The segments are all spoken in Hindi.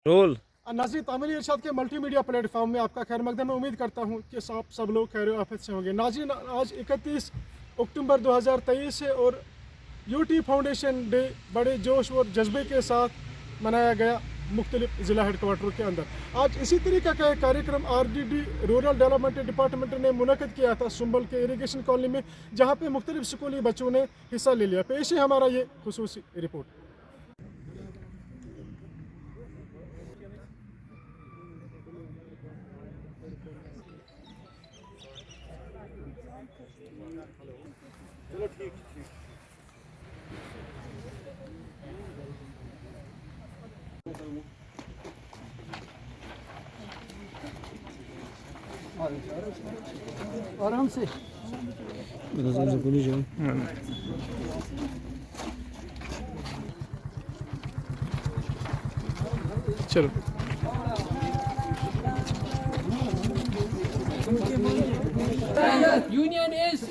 रोल नाज़रीन, तामील इरशाद के मल्टीमीडिया प्लेटफॉर्म में आपका खैर मकदम। मैं उम्मीद करता हूँ कि आप सब लोग खैर आफियत से होंगे। नाज़रीन, आज 31 अक्टूबर 2023 है और यूटी फाउंडेशन डे बड़े जोश और जज्बे के साथ मनाया गया मुख्तलिफ ज़िला हेडक्वार्टर के अंदर। आज इसी तरीके का एक कार्यक्रम RDD रूरल डेवलपमेंट डिपार्टमेंट ने मुनक़िद किया था सुंबल के इरीगेशन कॉलोनी में, जहाँ पे मुख्तलिफ स्कूली बच्चों ने हिस्सा ले लिया। पेश है हमारा ये खुसूसी रिपोर्ट। आराम से चलो। Union is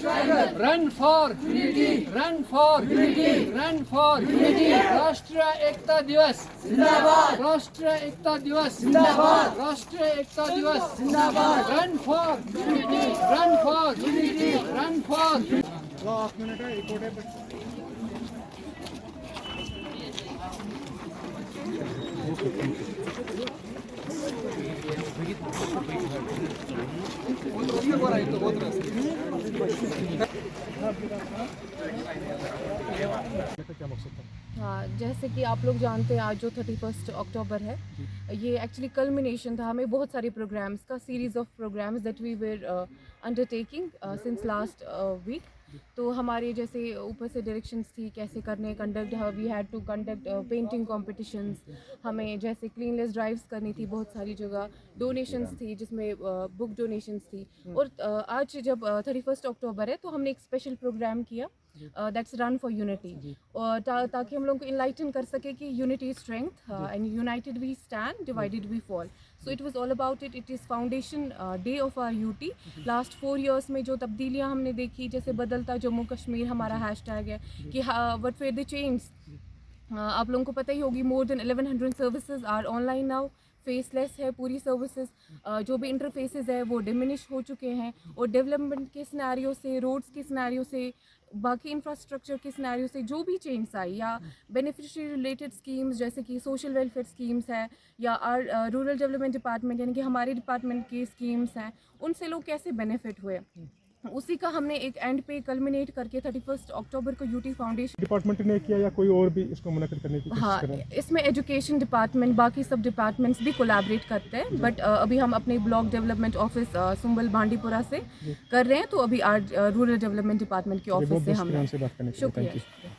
run for unity, run for unity, run for unity. राष्ट्रीय एकता दिवस जिंदाबाद, राष्ट्रीय एकता दिवस जिंदाबाद, राष्ट्रीय एकता दिवस जिंदाबाद। Run for unity, run for unity, run for क्या मकसद था? हाँ, जैसे कि आप लोग जानते हैं, आज जो 31 अक्टूबर है, ये एक्चुअली कल्मिनेशन था हमें बहुत सारे प्रोग्राम्स का, series of programs that we were undertaking since last week. तो हमारे जैसे ऊपर से डायरेक्शंस थी कैसे करने conduct, we had to conduct painting competitions, हमें जैसे क्लीनलेस ड्राइव्स करनी थी बहुत सारी जगह, डोनेशंस थी जिसमें बुक डोनेशंस थी। और आज जब 31 अक्टूबर है तो हमने एक स्पेशल प्रोग्राम किया, दैट्स रन फॉर यूनिटी, और ताकि हम लोग को इनलाइटन कर सके कि unity is strength and united we stand, divided we fall. So it was all about it is foundation day of our UT. Last 4 years में जो तब्दीलियाँ हमने देखी, जैसे बदलता जम्मू कश्मीर हमारा हैशटैग है कि व्हाट फेयर द चेंज। आप लोगों को पता ही होगी, more than 1100 services are online now, faceless है पूरी सर्विसेज, जो भी इंटरफेसेस है वो डिमिनिश हो चुके हैं। और डेवलपमेंट के सिनेरियो से, रोड्स के सिनेरियो से, बाकी इंफ्रास्ट्रक्चर के सिनेरियो से जो भी चेंज आई, या बेनिफिशियरी रिलेटेड स्कीम्स जैसे कि सोशल वेलफेयर स्कीम्स है, या रूरल डेवलपमेंट डिपार्टमेंट यानी कि हमारे डिपार्टमेंट की स्कीम्स हैं, उनसे लोग कैसे बेनिफिट हुए, उसी का हमने एक एंड पे कल्मिनेट करके 31 अक्टूबर को यूटी फाउंडेशन डिपार्टमेंट ने किया या कोई और भी इसको मुनक़िद करने की कोशिश हाँ, कर रहा है? इसमें एजुकेशन डिपार्टमेंट, बाकी सब डिपार्टमेंट्स भी कोलैबोरेट करते हैं, बट अभी हम अपने block development office Sumbal Bandipora से कर रहे हैं, तो अभी आज रूरल डेवलपमेंट डिपार्टमेंट के ऑफिस से हम से बात करने के लिए शुक्रिया। Thank you.